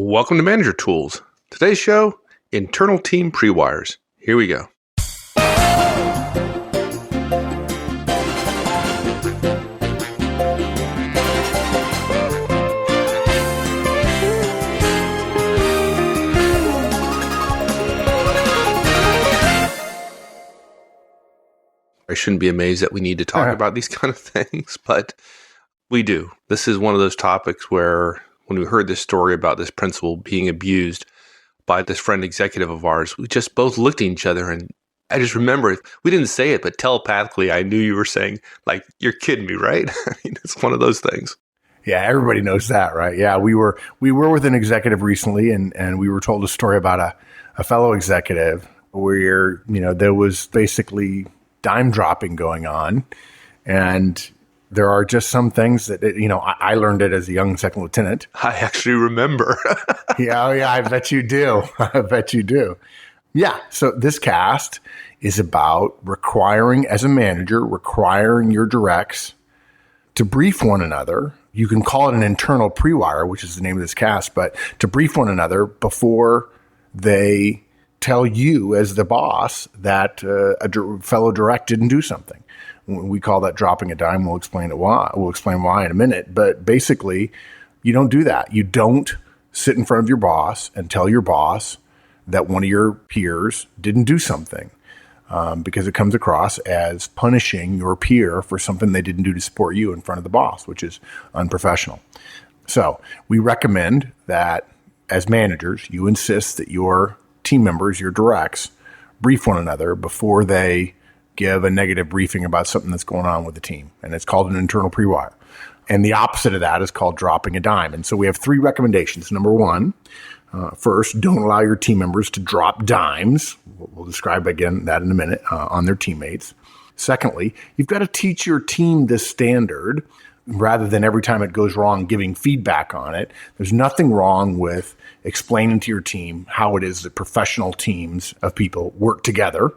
Welcome to Manager Tools. Today's show, internal team pre-wires. Here we go. I shouldn't be amazed that we need to talk about these kind of things, but we do. This is one of those topics where when we heard this story about this principal being abused by this friend executive of ours, we just both looked at each other, and I just remember, we didn't say it, but telepathically, I knew you were saying, like, you're kidding me, right? I mean, it's one of those things. Yeah, everybody knows that, right? Yeah, we were with an executive recently, and we were told a story about a fellow executive where, there was basically dime dropping going on, and there are just some things that, I learned it as a young second lieutenant. I actually remember. Yeah, I bet you do. I bet you do. Yeah, so this cast is about as a manager, requiring your directs to brief one another. You can call it an internal pre-wire, which is the name of this cast, but to brief one another before they tell you as the boss that a fellow direct didn't do something. We call that dropping a dime. We'll explain why in a minute. But basically, you don't do that. You don't sit in front of your boss and tell your boss that one of your peers didn't do something, because it comes across as punishing your peer for something they didn't do to support you in front of the boss, which is unprofessional. So we recommend that as managers, you insist that your team members, your directs, brief one another before they give a negative briefing about something that's going on with the team. And it's called an internal pre-wire. And the opposite of that is called dropping a dime. And so we have 3 recommendations. Number 1, first, don't allow your team members to drop dimes. We'll describe again that in a minute on their teammates. Secondly, you've got to teach your team this standard rather than every time it goes wrong, giving feedback on it. There's nothing wrong with explaining to your team how it is that professional teams of people work together.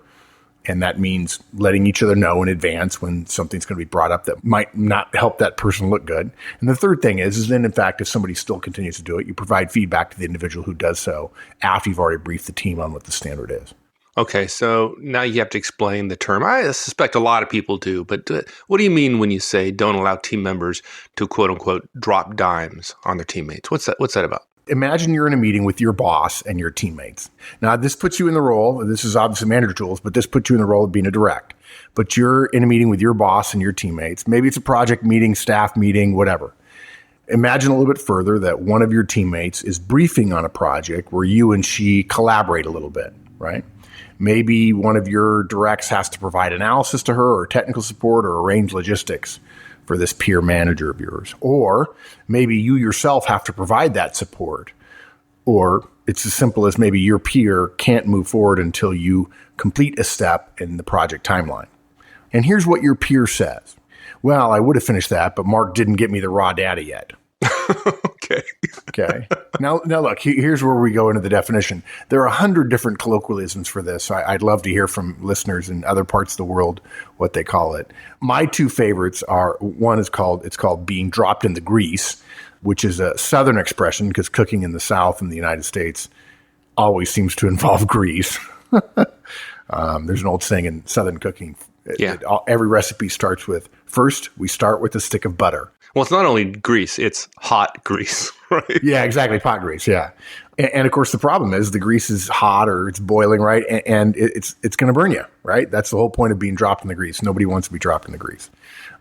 And that means letting each other know in advance when something's going to be brought up that might not help that person look good. And the third thing is then, in fact, if somebody still continues to do it, you provide feedback to the individual who does so after you've already briefed the team on what the standard is. Okay, so now you have to explain the term. I suspect a lot of people do, but what do you mean when you say don't allow team members to, quote unquote, drop dimes on their teammates? What's that about? Imagine you're in a meeting with your boss and your teammates. Now, this puts you in the role, this is obviously Manager Tools, but this puts you in the role of being a direct. But you're in a meeting with your boss and your teammates. Maybe it's a project meeting, staff meeting, whatever. Imagine a little bit further that one of your teammates is briefing on a project where you and she collaborate a little bit, right? Maybe one of your directs has to provide analysis to her or technical support or arrange logistics for this peer manager of yours. Or maybe you yourself have to provide that support. Or it's as simple as maybe your peer can't move forward until you complete a step in the project timeline. And here's what your peer says. Well, I would have finished that, but Mark didn't get me the raw data yet. Okay. Now look, here's where we go into the definition. There are 100 different colloquialisms for this. I'd love to hear from listeners in other parts of the world what they call it. My 2 favorites are, one is called being dropped in the grease, which is a Southern expression because cooking in the South in the United States always seems to involve grease. There's an old saying in Southern cooking. Yeah. Every recipe starts with, first, we start with a stick of butter. Well, it's not only grease, it's hot grease, right? Yeah, exactly. Pot grease, yeah. And of course, the problem is the grease is hot or it's boiling, right? And it's going to burn you, right? That's the whole point of being dropped in the grease. Nobody wants to be dropped in the grease.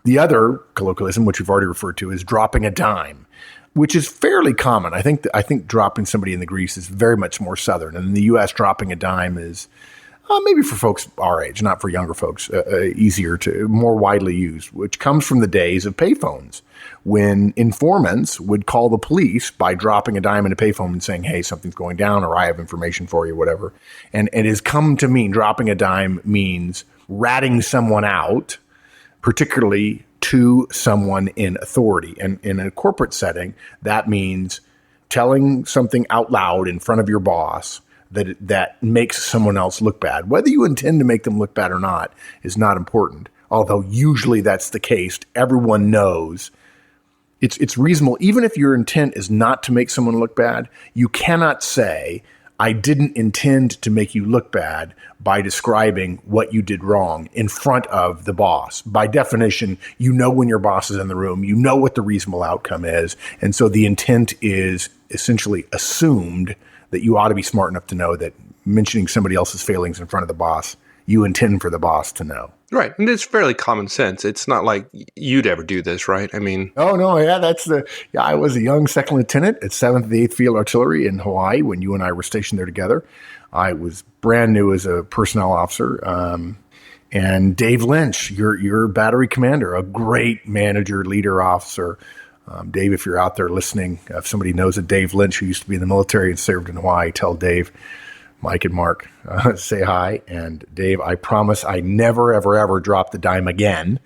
The other colloquialism, which we've already referred to, is dropping a dime, which is fairly common. I think dropping somebody in the grease is very much more Southern. And in the U.S., dropping a dime is maybe for folks our age, not for younger folks, more widely used, which comes from the days of payphones, when informants would call the police by dropping a dime in a payphone and saying, hey, something's going down, or I have information for you, whatever. And it has come to mean, dropping a dime means ratting someone out, particularly to someone in authority. And in a corporate setting, that means telling something out loud in front of your boss that makes someone else look bad. Whether you intend to make them look bad or not is not important, although usually that's the case. Everyone knows It's reasonable. Even if your intent is not to make someone look bad, you cannot say, I didn't intend to make you look bad by describing what you did wrong in front of the boss. By definition, you know when your boss is in the room, you know what the reasonable outcome is. And so the intent is essentially assumed that you ought to be smart enough to know that mentioning somebody else's failings in front of the boss, you intend for the boss to know. Right. And it's fairly common sense. It's not like you'd ever do this, right? I mean. Oh, no. Yeah, I was a young second lieutenant at 7th and 8th Field Artillery in Hawaii when you and I were stationed there together. I was brand new as a personnel officer. And Dave Lynch, your battery commander, a great manager, leader, officer. Dave, if you're out there listening, if somebody knows a Dave Lynch who used to be in the military and served in Hawaii, tell Dave, Mike and Mark, say hi. And Dave, I promise I never, ever, ever drop the dime again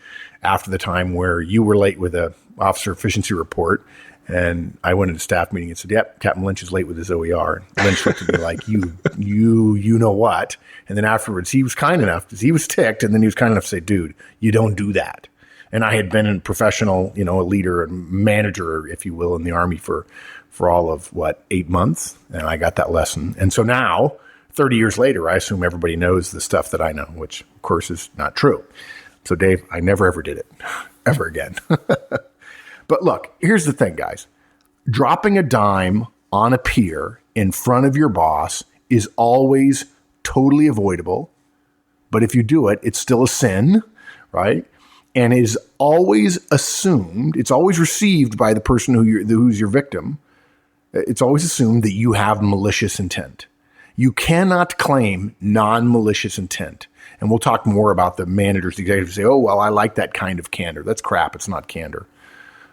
after the time where you were late with a officer efficiency report. And I went into staff meeting and said, yep, Captain Lynch is late with his OER. And Lynch looked at me like, you know what? And then afterwards, he was kind enough, because he was ticked, and then he was kind enough to say, dude, you don't do that. And I had been a professional, a leader and manager, if you will, in the Army for all of, 8 months? And I got that lesson. And so now, 30 years later, I assume everybody knows the stuff that I know, which, of course, is not true. So, Dave, I never, ever did it. Ever again. But look, here's the thing, guys. Dropping a dime on a pier in front of your boss is always totally avoidable. But if you do it, it's still a sin, right? And it is always assumed, it's always received by the person who's your victim. It's always assumed that you have malicious intent. You cannot claim non-malicious intent. And we'll talk more about the managers, the executives say, oh, well, I like that kind of candor. That's crap. It's not candor.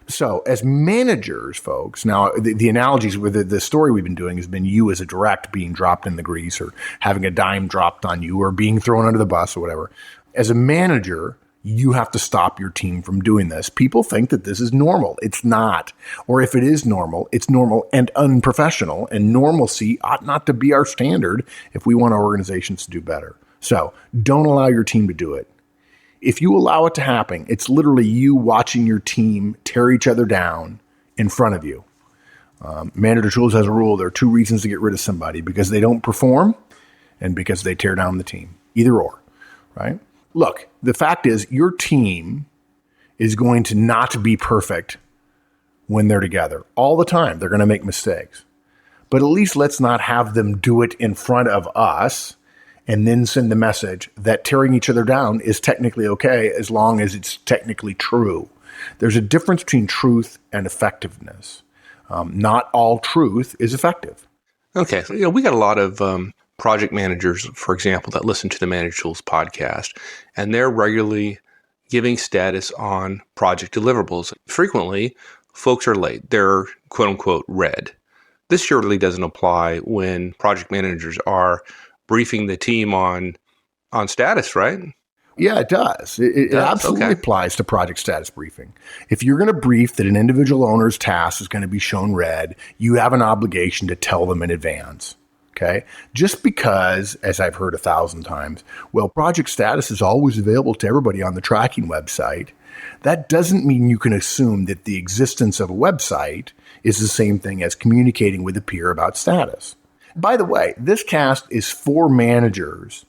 So as managers, folks, now the analogies with the story we've been doing has been you as a direct being dropped in the grease or having a dime dropped on you or being thrown under the bus or whatever. As a manager, you have to stop your team from doing this. People think that this is normal. It's not. Or if it is normal, it's normal and unprofessional, and normalcy ought not to be our standard if we want our organizations to do better. So don't allow your team to do it. If you allow it to happen, it's literally you watching your team tear each other down in front of you. Manager Tools has a rule. There are 2 reasons to get rid of somebody: because they don't perform and because they tear down the team. Either or, right? Look, the fact is your team is going to not be perfect when they're together. All the time, they're going to make mistakes. But at least let's not have them do it in front of us and then send the message that tearing each other down is technically okay as long as it's technically true. There's a difference between truth and effectiveness. Not all truth is effective. Okay. So, we got a lot of project managers, for example, that listen to the Manager Tools podcast, and they're regularly giving status on project deliverables. Frequently, folks are late. They're quote unquote red. This surely doesn't apply when project managers are briefing the team on status, right? Yeah, it does. It absolutely applies to project status briefing. If you're going to brief that an individual owner's task is going to be shown red, you have an obligation to tell them in advance. Okay. Just because, as I've heard 1,000 times, well, project status is always available to everybody on the tracking website. That doesn't mean you can assume that the existence of a website is the same thing as communicating with a peer about status. By the way, this cast is for managers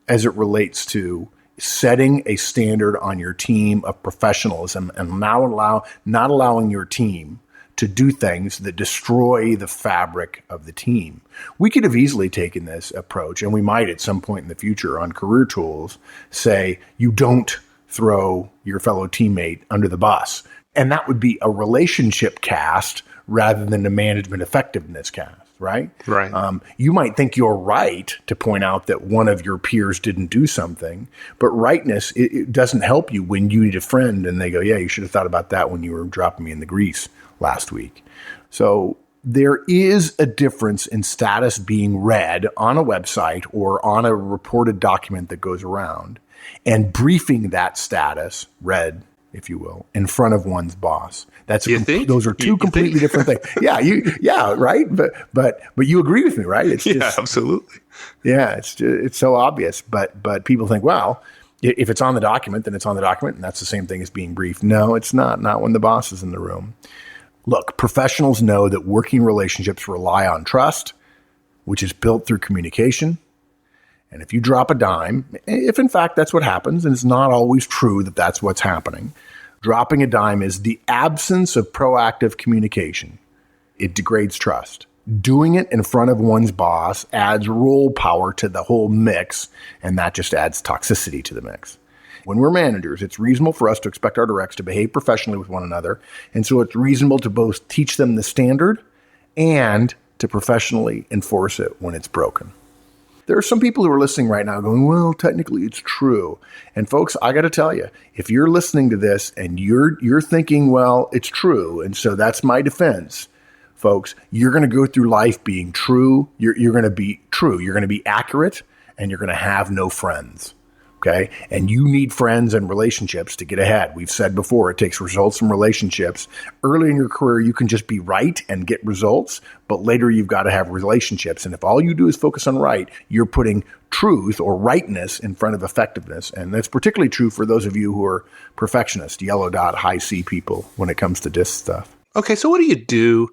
as it relates to setting a standard on your team of professionalism and not allowing your team to do things that destroy the fabric of the team. We could have easily taken this approach, and we might at some point in the future on Career Tools say, you don't throw your fellow teammate under the bus. And that would be a relationship cast rather than a management effectiveness cast. Right? Right. You might think you're right to point out that one of your peers didn't do something, but rightness, it doesn't help you when you need a friend and they go, yeah, you should have thought about that when you were dropping me in the grease last week. So there is a difference in status being read on a website or on a reported document that goes around and briefing that status, read, if you will, in front of one's boss. Those are two completely different things. Yeah, right. But you agree with me, right? It's just, absolutely. Yeah, it's so obvious. But people think, well, If it's on the document, then it's on the document, and that's the same thing as being briefed. No, it's not when the boss is in the room. Look, professionals know that working relationships rely on trust, which is built through communication. And if you drop a dime, if in fact that's what happens, and it's not always true that that's what's happening, dropping a dime is the absence of proactive communication. It degrades trust. Doing it in front of one's boss adds role power to the whole mix, and that just adds toxicity to the mix. When we're managers, it's reasonable for us to expect our directs to behave professionally with one another, and so it's reasonable to both teach them the standard and to professionally enforce it when it's broken. There are some people who are listening right now going, well, technically it's true. And folks, I got to tell you, if you're listening to this and you're thinking, well, it's true, and so that's my defense, folks, you're going to go through life being true. You're going to be true. You're going to be accurate, and you're going to have no friends. Okay. And you need friends and relationships to get ahead. We've said before, it takes results from relationships. Early in your career, you can just be right and get results, but later you've got to have relationships. And if all you do is focus on right, you're putting truth or rightness in front of effectiveness. And that's particularly true for those of you who are perfectionists, yellow dot, high C people when it comes to DISC stuff. Okay. So what do you do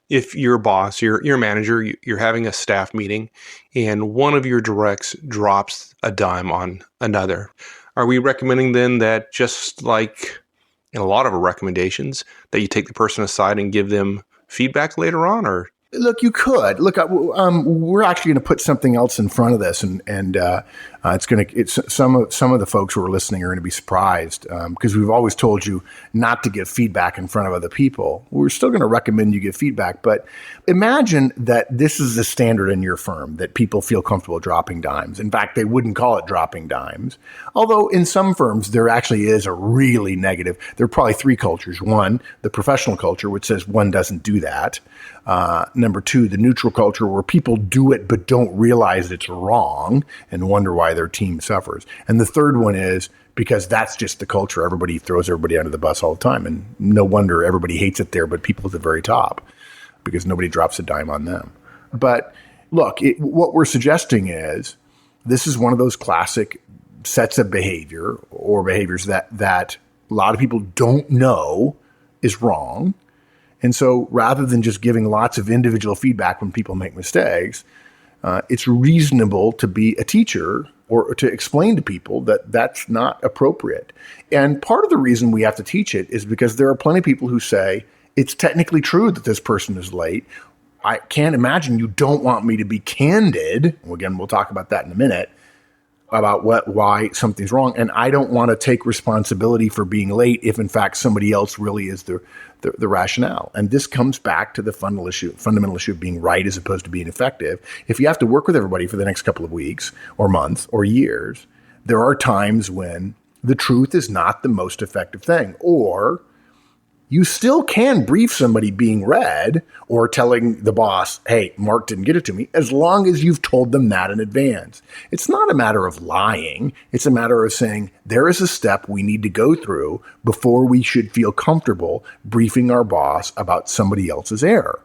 if you're a boss, you're a manager, you're having a staff meeting, and one of your directs drops a dime on another? Are we recommending then that, just like in a lot of our recommendations, that you take the person aside and give them feedback later on? Or look, you could look. We're actually going to put something else in front of this, and it's some of the folks who are listening are going to be surprised because we've always told you not to give feedback in front of other people. We're still going to recommend you give feedback, but imagine that this is the standard in your firm, that people feel comfortable dropping dimes. In fact, they wouldn't call it dropping dimes, although in some firms there actually is a really negative. There are probably three cultures. One, the professional culture, which says one doesn't do that. Number two, the neutral culture, where people do it but don't realize it's wrong and wonder why their team suffers. And the third one is because that's just the culture. Everybody throws everybody under the bus all the time. And no wonder everybody hates it there, but people at the very top, because nobody drops a dime on them. But look, what we're suggesting is this is one of those classic sets of behavior or behaviors that a lot of people don't know is wrong. And so rather than just giving lots of individual feedback when people make mistakes, it's reasonable to be a teacher or to explain to people that that's not appropriate. And part of the reason we have to teach it is because there are plenty of people who say, it's technically true that this person is late. I can't imagine you don't want me to be candid. Well, again, we'll talk about that in a minute, about why something's wrong. And I don't want to take responsibility for being late if in fact somebody else really is the rationale. And this comes back to the fundamental issue of being right as opposed to being effective. If you have to work with everybody for the next couple of weeks or months or years, there are times when the truth is not the most effective thing, or you still can brief somebody being read or telling the boss, hey, Mark didn't get it to me, as long as you've told them that in advance. It's not a matter of lying. It's a matter of saying there is a step we need to go through before we should feel comfortable briefing our boss about somebody else's error.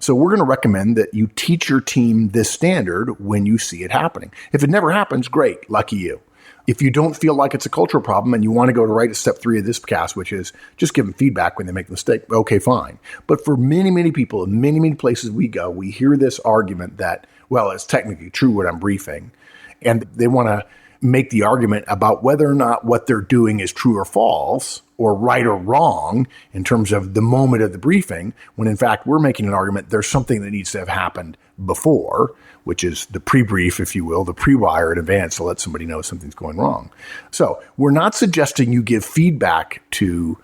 So we're going to recommend that you teach your team this standard when you see it happening. If it never happens, great, lucky you. If you don't feel like it's a cultural problem and you want to go to right at step 3 of this cast, which is just give them feedback when they make a mistake, okay, fine. But for many, many people in many, many places we go, we hear this argument that, well, it's technically true what I'm briefing. And they want to make the argument about whether or not what they're doing is true or false, or right or wrong in terms of the moment of the briefing, when in fact we're making an argument there's something that needs to have happened before, which is the pre-brief, if you will, the pre-wire in advance to let somebody know something's going wrong. So we're not suggesting you give feedback to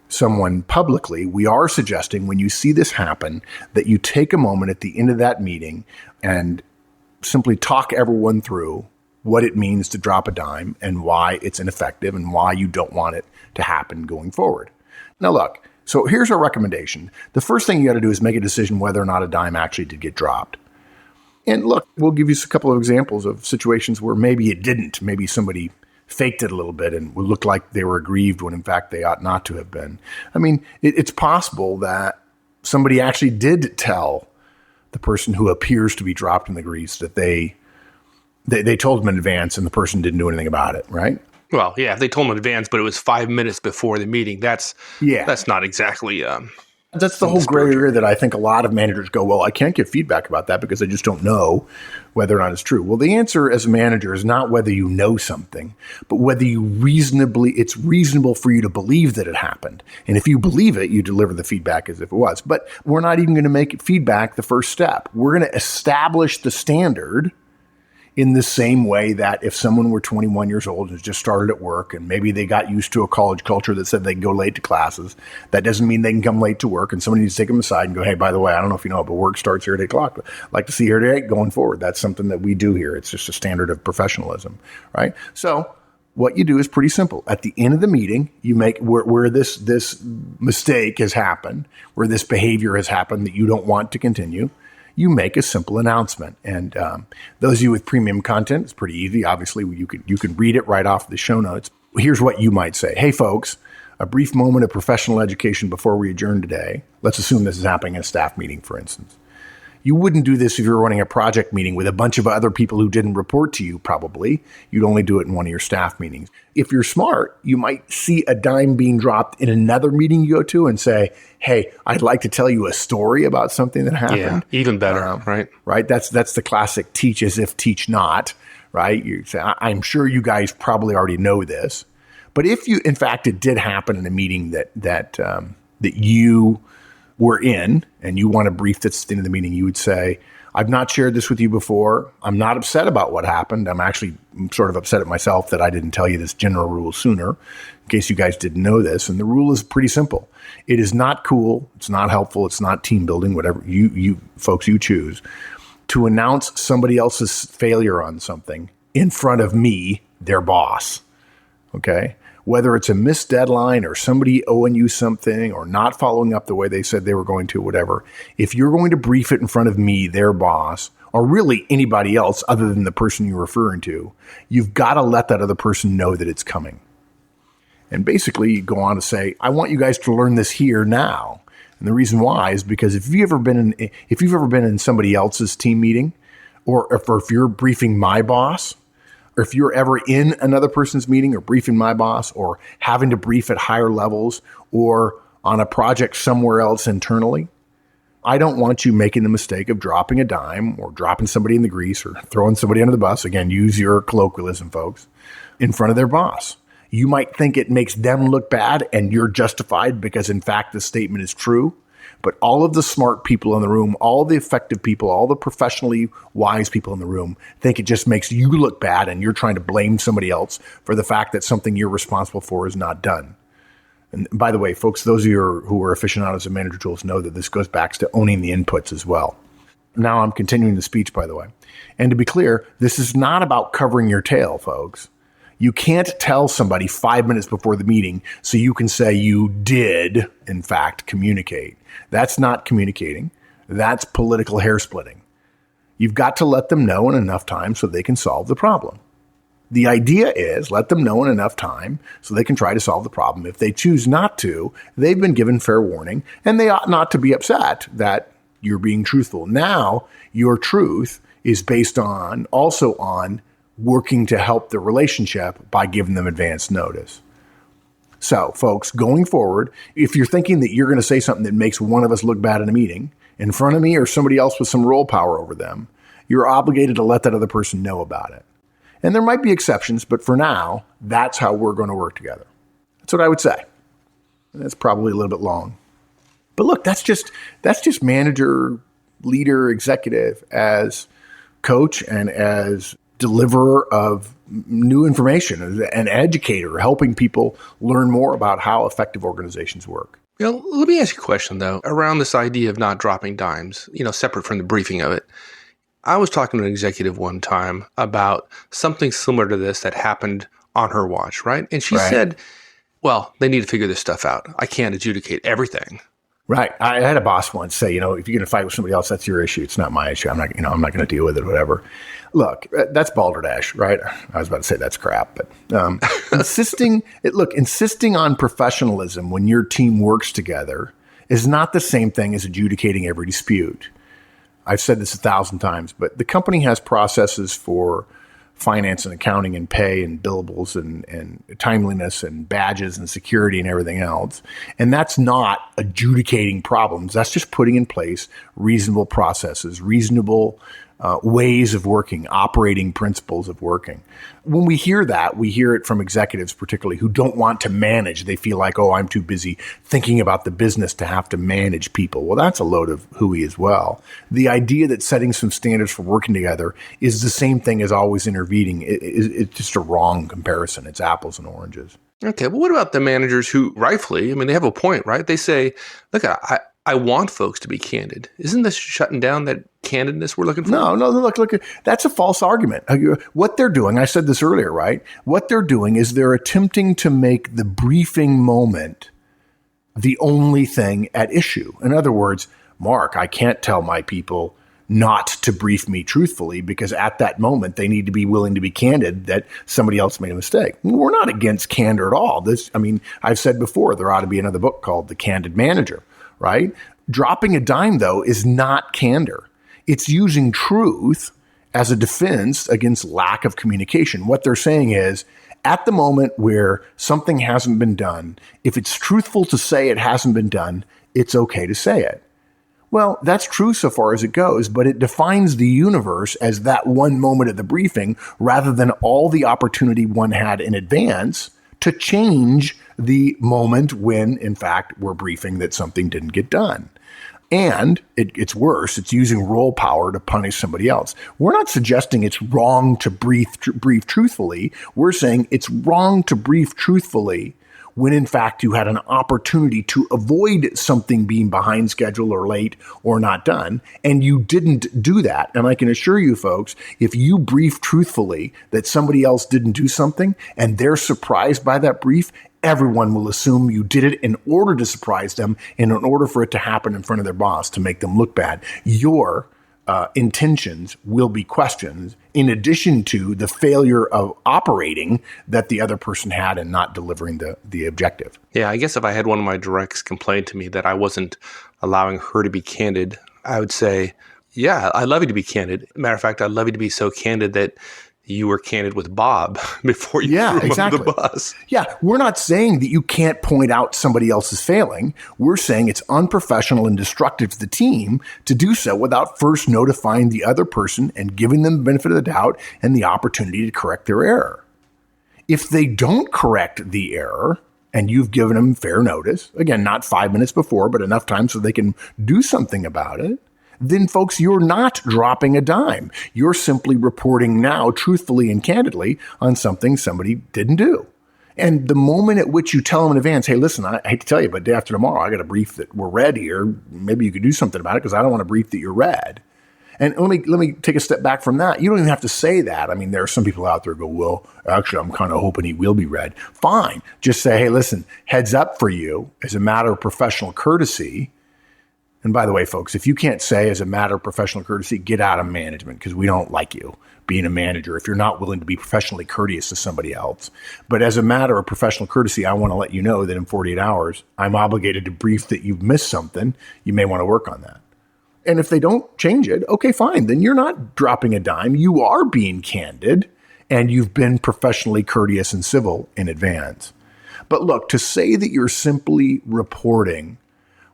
someone publicly. We are suggesting when you see this happen that you take a moment at the end of that meeting and simply talk everyone through what it means to drop a dime and why it's ineffective and why you don't want it to happen going forward. Now look, so here's our recommendation. The first thing you got to do is make a decision whether or not a dime actually did get dropped. And look, we'll give you a couple of examples of situations where maybe it didn't. Maybe somebody faked it a little bit and looked like they were aggrieved when in fact they ought not to have been. I mean, it's possible that somebody actually did tell the person who appears to be dropped in the grease that they told them in advance and the person didn't do anything about it, right? Well, yeah, if they told them in advance, but it was 5 minutes before the meeting, that's not exactly. That's the whole gray area that I think a lot of managers go, well, I can't give feedback about that because I just don't know whether or not it's true. Well, the answer as a manager is not whether you know something, but whether it's reasonable for you to believe that it happened. And if you believe it, you deliver the feedback as if it was. But we're not even going to make it feedback the first step. We're going to establish the standard in the same way that if someone were 21 years old and just started at work and maybe they got used to a college culture that said they can go late to classes, that doesn't mean they can come late to work, and somebody needs to take them aside and go, hey, by the way, I don't know if you know, but work starts here at 8 o'clock. I'd like to see you here at 8 going forward. That's something that we do here. It's just a standard of professionalism, right? So what you do is pretty simple. At the end of the meeting, you make where this mistake has happened, where this behavior has happened that you don't want to continue, you make a simple announcement. And those of you with premium content, it's pretty easy. Obviously, you can read it right off the show notes. Here's what you might say. Hey, folks, a brief moment of professional education before we adjourn today. Let's assume this is happening in a staff meeting, for instance. You wouldn't do this if you were running a project meeting with a bunch of other people who didn't report to you, probably. You'd only do it in one of your staff meetings. If you're smart, you might see a dime being dropped in another meeting you go to and say, hey, I'd like to tell you a story about something that happened. Yeah, even better, right? Right? That's the classic teach as if teach not, right? You say, I'm sure you guys probably already know this. But if you, in fact, it did happen in a meeting that you were in and you want to brief that's at the end of the meeting, you would say, I've not shared this with you before. I'm not upset about what happened. I'm actually sort of upset at myself that I didn't tell you this general rule sooner, in case you guys didn't know this. And the rule is pretty simple. It is not cool. It's not helpful. It's not team building, whatever you folks you choose, to announce somebody else's failure on something in front of me, their boss. Okay? Whether it's a missed deadline or somebody owing you something or not following up the way they said they were going to, whatever, if you're going to brief it in front of me, their boss, or really anybody else other than the person you're referring to, you've got to let that other person know that it's coming. And basically you go on to say, I want you guys to learn this here now. And the reason why is because if you've ever been in somebody else's team meeting, or if you're briefing my boss, or if you're ever in another person's meeting or briefing my boss or having to brief at higher levels or on a project somewhere else internally, I don't want you making the mistake of dropping a dime or dropping somebody in the grease or throwing somebody under the bus. Again, use your colloquialism, folks, in front of their boss. You might think it makes them look bad and you're justified because, in fact, the statement is true. But all of the smart people in the room, all the effective people, all the professionally wise people in the room think it just makes you look bad and you're trying to blame somebody else for the fact that something you're responsible for is not done. And by the way, folks, those of you who are aficionados of manager tools know that this goes back to owning the inputs as well. Now I'm continuing the speech, by the way. And to be clear, this is not about covering your tail, folks. You can't tell somebody 5 minutes before the meeting so you can say you did, in fact, communicate. That's not communicating. That's political hair splitting. You've got to let them know in enough time so they can solve the problem. The idea is let them know in enough time so they can try to solve the problem. If they choose not to, they've been given fair warning, and they ought not to be upset that you're being truthful. Now, your truth is based on working to help the relationship by giving them advance notice. So, folks, going forward, if you're thinking that you're going to say something that makes one of us look bad in a meeting in front of me or somebody else with some role power over them, you're obligated to let that other person know about it. And there might be exceptions, but for now, that's how we're going to work together. That's what I would say. That's probably a little bit long. But look, that's just manager, leader, executive as coach and as deliverer of new information, an educator, helping people learn more about how effective organizations work. Let me ask you a question, though, around this idea of not dropping dimes, separate from the briefing of it. I was talking to an executive one time about something similar to this that happened on her watch, right? And she said, well, they need to figure this stuff out. I can't adjudicate everything. Right. I had a boss once say, if you're going to fight with somebody else, that's your issue. It's not my issue. I'm not going to deal with it, whatever. Look, that's balderdash, right? I was about to say that's crap, but insisting on professionalism when your team works together is not the same thing as adjudicating every dispute. I've said this 1,000 times, but the company has processes for finance and accounting and pay and billables and timeliness and badges and security and everything else. And that's not adjudicating problems. That's just putting in place reasonable processes, reasonable ways of working, operating principles of working. When we hear that, we hear it from executives particularly who don't want to manage. They feel like, oh, I'm too busy thinking about the business to have to manage people. Well, that's a load of hooey as well. The idea that setting some standards for working together is the same thing as always intervening. It's just a wrong comparison. It's apples and oranges. Okay, well, what about the managers who rightfully, I mean, they have a point, right? They say, look, I want folks to be candid. Isn't this shutting down that candidness we're looking for? No, look, that's a false argument. What they're doing, I said this earlier, right? What they're doing is they're attempting to make the briefing moment the only thing at issue. In other words, Mark, I can't tell my people not to brief me truthfully because at that moment they need to be willing to be candid that somebody else made a mistake. We're not against candor at all. I've said before, there ought to be another book called The Candid Manager. Right? Dropping a dime, though, is not candor. It's using truth as a defense against lack of communication. What they're saying is, at the moment where something hasn't been done, if it's truthful to say it hasn't been done, it's okay to say it. Well, that's true so far as it goes, but it defines the universe as that one moment of the briefing rather than all the opportunity one had in advance to change the moment when, in fact, we're briefing that something didn't get done. And it's worse. It's using role power to punish somebody else. We're not suggesting it's wrong to brief truthfully. We're saying it's wrong to brief truthfully when, in fact, you had an opportunity to avoid something being behind schedule or late or not done, and you didn't do that. And I can assure you, folks, if you brief truthfully that somebody else didn't do something and they're surprised by that brief, everyone will assume you did it in order to surprise them and in order for it to happen in front of their boss to make them look bad. Your intentions will be questioned in addition to the failure of operating that the other person had and not delivering the objective. Yeah, I guess if I had one of my directs complain to me that I wasn't allowing her to be candid, I would say, yeah, I'd love you to be candid. Matter of fact, I'd love you to be so candid that you were candid with Bob before you threw him under the bus. Yeah, we're not saying that you can't point out somebody else's failing. We're saying it's unprofessional and destructive to the team to do so without first notifying the other person and giving them the benefit of the doubt and the opportunity to correct their error. If they don't correct the error and you've given them fair notice, again, not 5 minutes before, but enough time so they can do something about it, then, folks, you're not dropping a dime. You're simply reporting now truthfully and candidly on something somebody didn't do. And the moment at which you tell them in advance, hey, listen, I hate to tell you, but day after tomorrow, I got a brief that we're red here. Maybe you could do something about it because I don't want to brief that you're red. And let me take a step back from that. You don't even have to say that. I mean, there are some people out there who go, well, actually, I'm kind of hoping he will be red. Fine. Just say, hey, listen, heads up for you as a matter of professional courtesy. And by the way, folks, if you can't say as a matter of professional courtesy, get out of management because we don't like you being a manager if you're not willing to be professionally courteous to somebody else. But as a matter of professional courtesy, I want to let you know that in 48 hours, I'm obligated to brief that you've missed something. You may want to work on that. And if they don't change it, okay, fine. Then you're not dropping a dime. You are being candid and you've been professionally courteous and civil in advance. But look, to say that you're simply reporting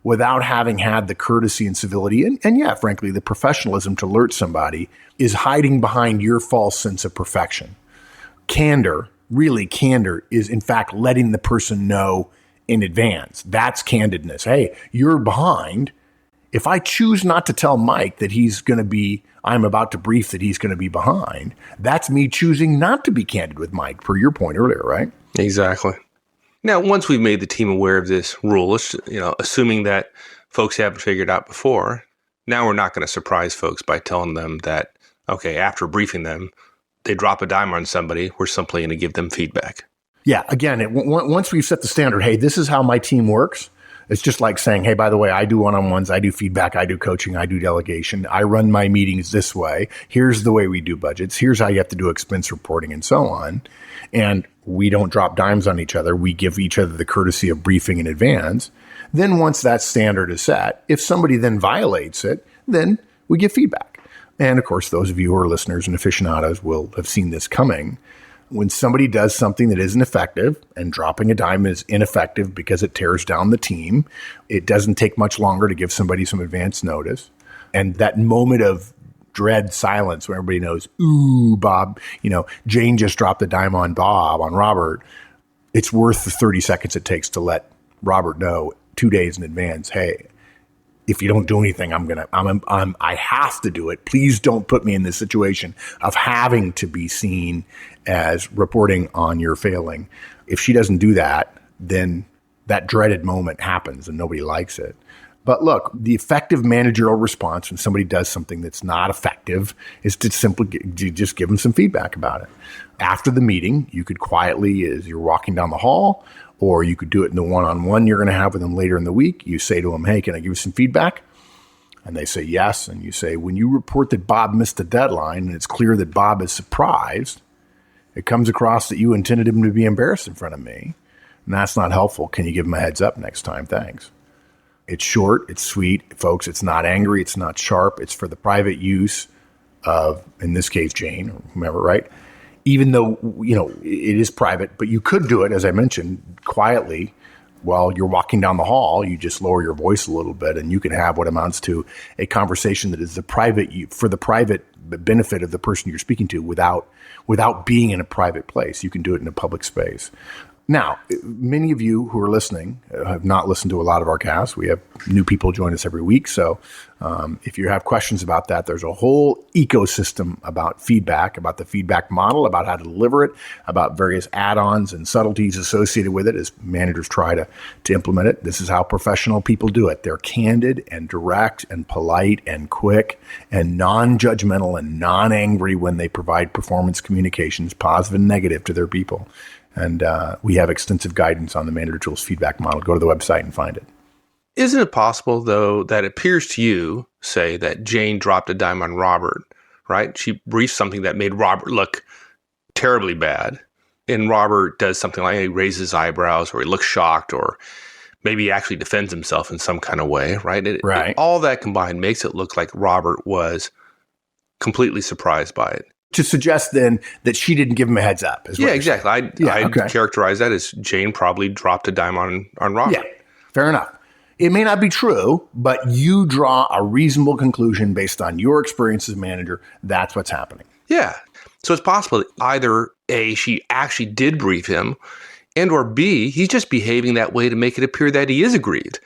without having had the courtesy and civility and yeah, frankly, the professionalism to alert somebody is hiding behind your false sense of perfection. Candor is in fact letting the person know in advance. That's candidness. Hey, you're behind. If I choose not to tell Mike that I'm about to brief that he's going to be behind, that's me choosing not to be candid with Mike, per your point earlier, right? Exactly. Now, once we've made the team aware of this rule, assuming that folks haven't figured out before, now we're not going to surprise folks by telling them that, okay, after briefing them, they drop a dime on somebody, we're simply going to give them feedback. Yeah, again, once we've set the standard, hey, this is how my team works, it's just like saying, hey, by the way, I do one-on-ones, I do feedback, I do coaching, I do delegation, I run my meetings this way, here's the way we do budgets, here's how you have to do expense reporting and so on. And we don't drop dimes on each other. We give each other the courtesy of briefing in advance. Then once that standard is set, if somebody then violates it, then we give feedback. And of course, those of you who are listeners and aficionados will have seen this coming. When somebody does something that isn't effective, and dropping a dime is ineffective because it tears down the team, it doesn't take much longer to give somebody some advance notice. And that moment of dread silence when everybody knows, ooh, Bob, Jane just dropped a dime on Robert. It's worth the 30 seconds it takes to let Robert know 2 days in advance, hey, if you don't do anything, I have to do it. Please don't put me in this situation of having to be seen as reporting on your failing. If she doesn't do that, then that dreaded moment happens and nobody likes it. But look, the effective managerial response when somebody does something that's not effective is to simply just give them some feedback about it. After the meeting, you could quietly, as you're walking down the hall, or you could do it in the one-on-one you're going to have with them later in the week. You say to them, hey, can I give you some feedback? And they say yes. And you say, when you report that Bob missed the deadline and it's clear that Bob is surprised, it comes across that you intended him to be embarrassed in front of me. And that's not helpful. Can you give him a heads up next time? Thanks. It's short. It's sweet. Folks, it's not angry. It's not sharp. It's for the private use of, in this case, Jane or whomever, right? Even though, it is private, but you could do it, as I mentioned, quietly while you're walking down the hall. You just lower your voice a little bit and you can have what amounts to a conversation that is for the private benefit of the person you're speaking to without being in a private place. You can do it in a public space. Now, many of you who are listening have not listened to a lot of our casts. We have new people join us every week. So if you have questions about that, there's a whole ecosystem about feedback, about the feedback model, about how to deliver it, about various add-ons and subtleties associated with it as managers try to implement it. This is how professional people do it. They're candid and direct and polite and quick and non-judgmental and non-angry when they provide performance communications, positive and negative, to their people. And we have extensive guidance on the Manager Tools feedback model. Go to the website and find it. Isn't it possible, though, that it appears to you, say, that Jane dropped a dime on Robert, right? She briefed something that made Robert look terribly bad. And Robert does something like he raises his eyebrows or he looks shocked or maybe he actually defends himself in some kind of way, right? Right. All that combined makes it look like Robert was completely surprised by it. To suggest then that she didn't give him a heads up. Yeah, exactly. I'd characterize that as Jane probably dropped a dime on Robert. Yeah, fair enough. It may not be true, but you draw a reasonable conclusion based on your experience as manager. That's what's happening. Yeah. So it's possible that either A, she actually did brief him, and or B, he's just behaving that way to make it appear that he is aggrieved.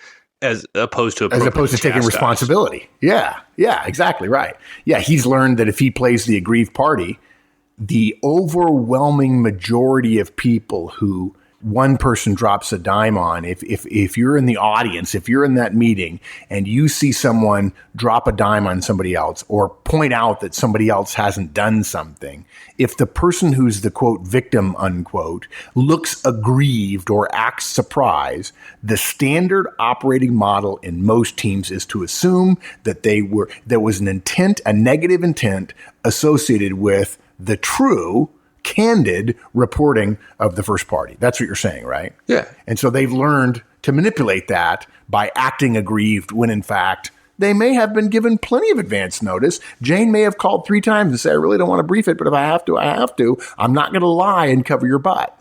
As opposed to taking responsibility. Yeah, exactly right. Yeah, he's learned that if he plays the aggrieved party, the overwhelming majority of people who one person drops a dime on, if you're in the audience, if you're in that meeting and you see someone drop a dime on somebody else or point out that somebody else hasn't done something, if the person who's the, quote, victim, unquote, looks aggrieved or acts surprised, the standard operating model in most teams is to assume that there was an intent, a negative intent associated with the true candid reporting of the first party. That's what you're saying, right? Yeah. And so they've learned to manipulate that by acting aggrieved when in fact they may have been given plenty of advance notice. Jane may have called 3 times and said, I really don't want to brief it, but if I have to, I have to. I'm not going to lie and cover your butt.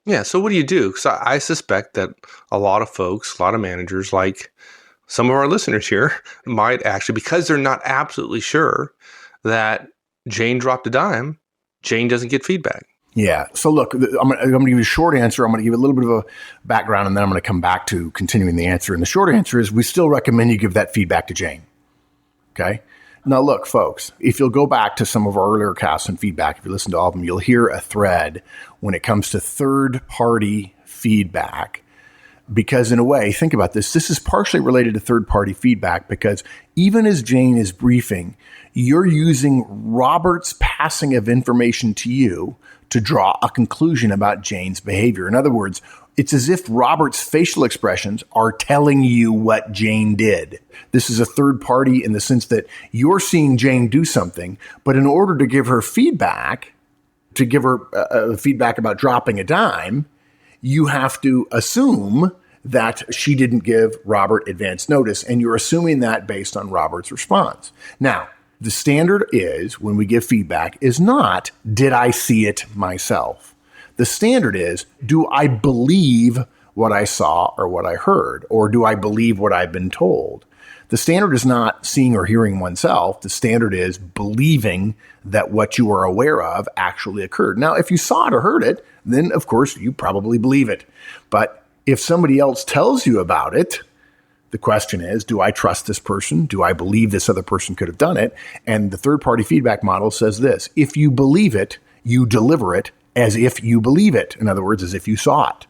Yeah. So what do you do? Because I suspect that a lot of folks, a lot of managers, like some of our listeners here, might actually, because they're not absolutely sure that Jane dropped a dime, Jane doesn't get feedback. Yeah. So look, I'm going to give you a short answer. I'm going to give you a little bit of a background, and then I'm going to come back to continuing the answer. And the short answer is we still recommend you give that feedback to Jane. Okay. Now, look, folks, if you'll go back to some of our earlier casts and feedback, if you listen to all of them, you'll hear a thread when it comes to third-party feedback. Because in a way, think about this, this is partially related to third-party feedback because even as Jane is briefing, you're using Robert's passing of information to you to draw a conclusion about Jane's behavior. In other words, it's as if Robert's facial expressions are telling you what Jane did. This is a third party in the sense that you're seeing Jane do something, but in order to give her feedback, to give her feedback about dropping a dime, you have to assume that she didn't give Robert advance notice, and you're assuming that based on Robert's response. Now, The standard is, when we give feedback, is not, did I see it myself? The standard is, do I believe what I saw or what I heard? Or do I believe what I've been told? The standard is not seeing or hearing oneself. The standard is believing that what you are aware of actually occurred. Now, if you saw it or heard it, then of course you probably believe it. But if somebody else tells you about it, the question is, do I trust this person? Do I believe this other person could have done it? And the third-party feedback model says this: if you believe it, you deliver it as if you believe it. In other words, as if you saw it.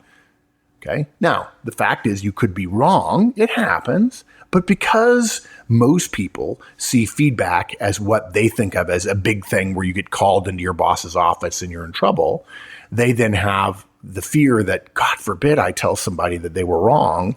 Okay. Now, the fact is you could be wrong. It happens. But because most people see feedback as what they think of as a big thing where you get called into your boss's office and you're in trouble, they then have the fear that, God forbid, I tell somebody that they were wrong.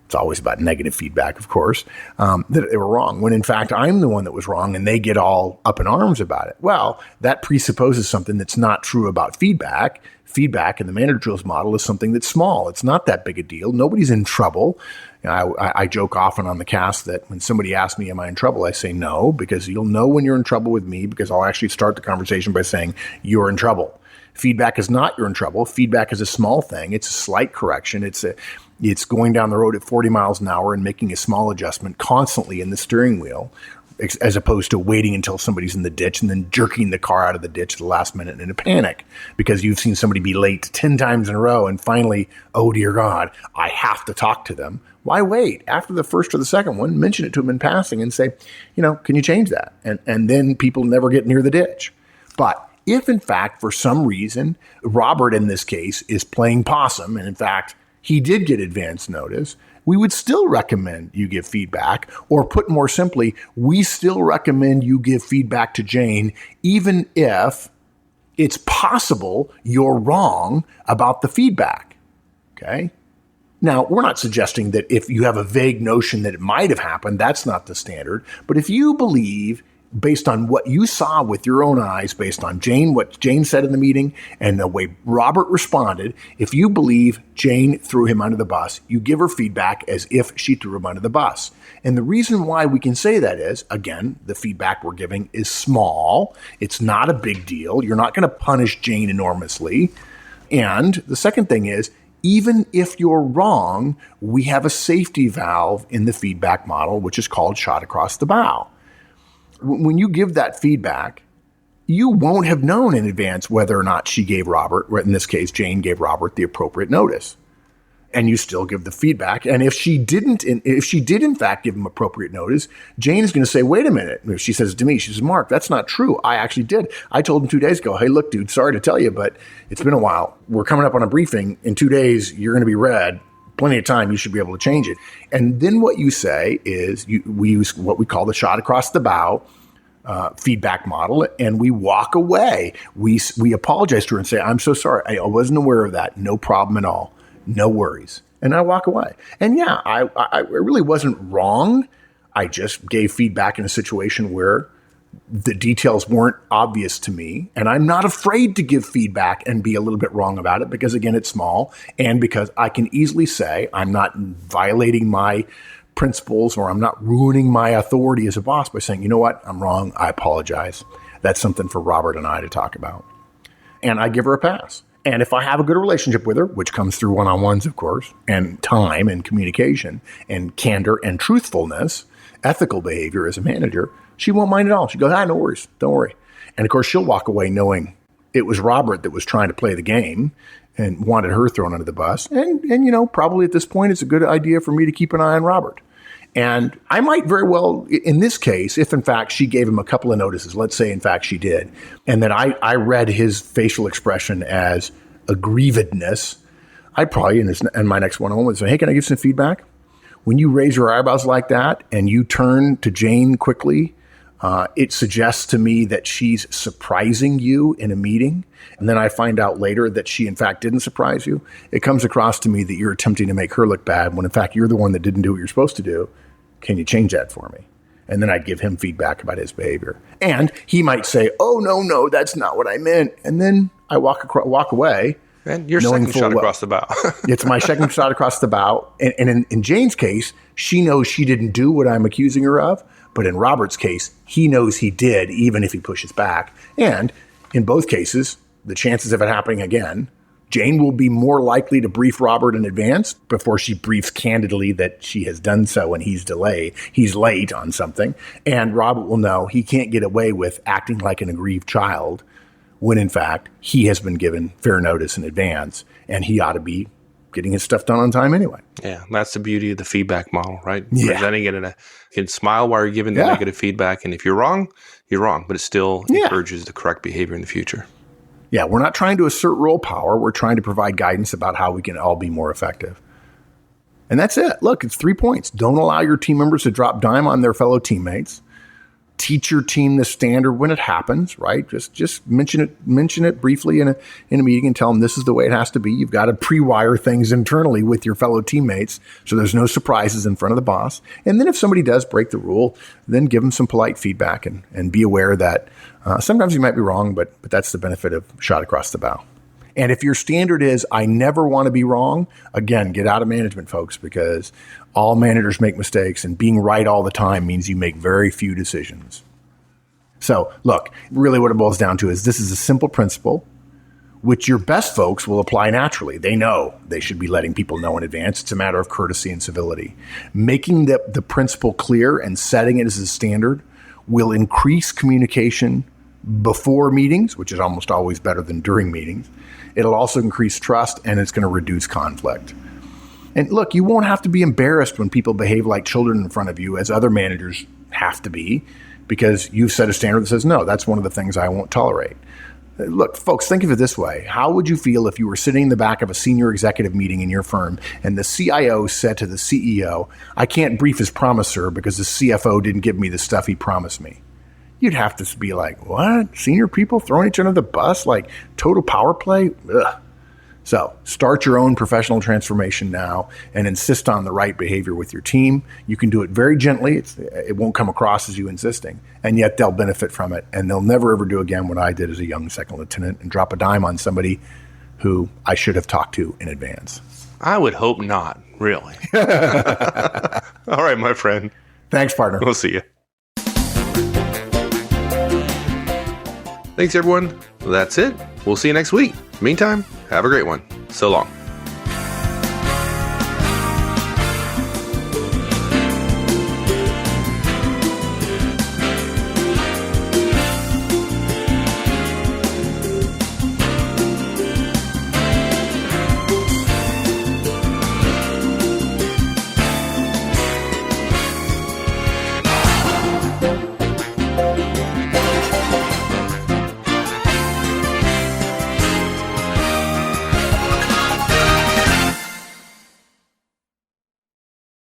It's always about negative feedback, of course, that they were wrong, when in fact I'm the one that was wrong, and they get all up in arms about it. Well, that presupposes something that's not true about feedback. Feedback in the manager drills model is something that's small. It's not that big a deal. Nobody's in trouble. I joke often on the cast that when somebody asks me, am I in trouble? I say no, because you'll know when you're in trouble with me, because I'll actually start the conversation by saying you're in trouble. Feedback is not you're in trouble. Feedback is a small thing. It's a slight correction. It's going down the road at 40 miles an hour and making a small adjustment constantly in the steering wheel, as opposed to waiting until somebody's in the ditch and then jerking the car out of the ditch at the last minute in a panic because you've seen somebody be late 10 times in a row and finally, oh dear God, I have to talk to them. Why wait? After the first or the second one, mention it to them in passing and say, can you change that? And then people never get near the ditch. But if in fact, for some reason, Robert in this case is playing possum, and in fact, he did get advance notice, we would still recommend you give feedback, or put more simply, we still recommend you give feedback to Jane, even if it's possible you're wrong about the feedback. Okay? Now, we're not suggesting that if you have a vague notion that it might have happened, that's not the standard. But if you believe, based on what you saw with your own eyes, based on what Jane said in the meeting and the way Robert responded, if you believe Jane threw him under the bus, you give her feedback as if she threw him under the bus. And the reason why we can say that is, again, the feedback we're giving is small. It's not a big deal. You're not going to punish Jane enormously. And the second thing is, even if you're wrong, we have a safety valve in the feedback model, which is called shot across the bow. When you give that feedback, you won't have known in advance whether or not she gave Robert, or in this case, Jane gave Robert the appropriate notice. And you still give the feedback. And if she did in fact give him appropriate notice, Jane is going to say, wait a minute. If she says to me, she says, Mark, that's not true. I actually did. I told him 2 days ago, hey, look, dude, sorry to tell you, but it's been a while. We're coming up on a briefing. In 2 days, you're going to be red. Plenty of time, you should be able to change it. And then what you say is we use what we call the shot across the bow feedback model, and we walk away. We apologize to her and say, I'm so sorry. I wasn't aware of that. No problem at all. No worries. And I walk away. And yeah, I really wasn't wrong. I just gave feedback in a situation where the details weren't obvious to me, and I'm not afraid to give feedback and be a little bit wrong about it because, again, it's small, and because I can easily say I'm not violating my principles or I'm not ruining my authority as a boss by saying, you know what, I'm wrong, I apologize. That's something for Robert and I to talk about. And I give her a pass. And if I have a good relationship with her, which comes through one-on-ones, of course, and time and communication and candor and truthfulness, ethical behavior as a manager, she won't mind at all. She goes, no worries. Don't worry. And of course, she'll walk away knowing it was Robert that was trying to play the game and wanted her thrown under the bus. And probably at this point, it's a good idea for me to keep an eye on Robert. And I might very well, in this case, if in fact she gave him a couple of notices, let's say in fact she did, and that I read his facial expression as aggrievedness, I'd probably, in my next one-on-one, would say, hey, can I give some feedback? When you raise your eyebrows like that and you turn to Jane quickly, it suggests to me that she's surprising you in a meeting. And then I find out later that she, in fact, didn't surprise you. It comes across to me that you're attempting to make her look bad when, in fact, you're the one that didn't do what you're supposed to do. Can you change that for me? And then I'd give him feedback about his behavior. And he might say, oh, no, that's not what I meant. And then I walk away. And your second shot across the bow. It's my second shot across the bow. And in Jane's case, she knows she didn't do what I'm accusing her of, But in Robert's case, he knows he did, even if he pushes back. And in both cases, the chances of it happening again, Jane will be more likely to brief Robert in advance before she briefs candidly that she has done so and he's late on something. And Robert will know he can't get away with acting like an aggrieved child when, in fact, he has been given fair notice in advance and he ought to be getting his stuff done on time anyway. Yeah, that's the beauty of the feedback model, right? Yeah. Presenting it you can smile while you're giving the negative feedback. And if you're wrong, you're wrong. But it still encourages the correct behavior in the future. Yeah, we're not trying to assert role power. We're trying to provide guidance about how we can all be more effective. And that's it. Look, it's 3 points. Don't allow your team members to drop dime on their fellow teammates. Teach your team the standard when it happens, right? Just mention it briefly in a meeting and tell them this is the way it has to be. You've got to pre-wire things internally with your fellow teammates so there's no surprises in front of the boss. And then if somebody does break the rule, then give them some polite feedback and be aware that sometimes you might be wrong, but that's the benefit of shot across the bow. And if your standard is, I never want to be wrong, again, get out of management, folks, because all managers make mistakes and being right all the time means you make very few decisions. So look, really what it boils down to is this is a simple principle, which your best folks will apply naturally. They know they should be letting people know in advance. It's a matter of courtesy and civility. Making the principle clear and setting it as a standard will increase communication before meetings, which is almost always better than during meetings. It'll also increase trust, and it's going to reduce conflict. And look, you won't have to be embarrassed when people behave like children in front of you, as other managers have to be, because you've set a standard that says, no, that's one of the things I won't tolerate. Look, folks, think of it this way. How would you feel if you were sitting in the back of a senior executive meeting in your firm and the CIO said to the CEO, I can't brief his promise, sir, because the CFO didn't give me the stuff he promised me? You'd have to be like, what? Senior people throwing each other under the bus? Like total power play? Ugh. So start your own professional transformation now and insist on the right behavior with your team. You can do it very gently. It won't come across as you insisting, and yet they'll benefit from it. And they'll never, ever do again what I did as a young second lieutenant and drop a dime on somebody who I should have talked to in advance. I would hope not, really. All right, my friend. Thanks, partner. We'll see you. Thanks, everyone. That's it. We'll see you next week. Meantime, have a great one. So long.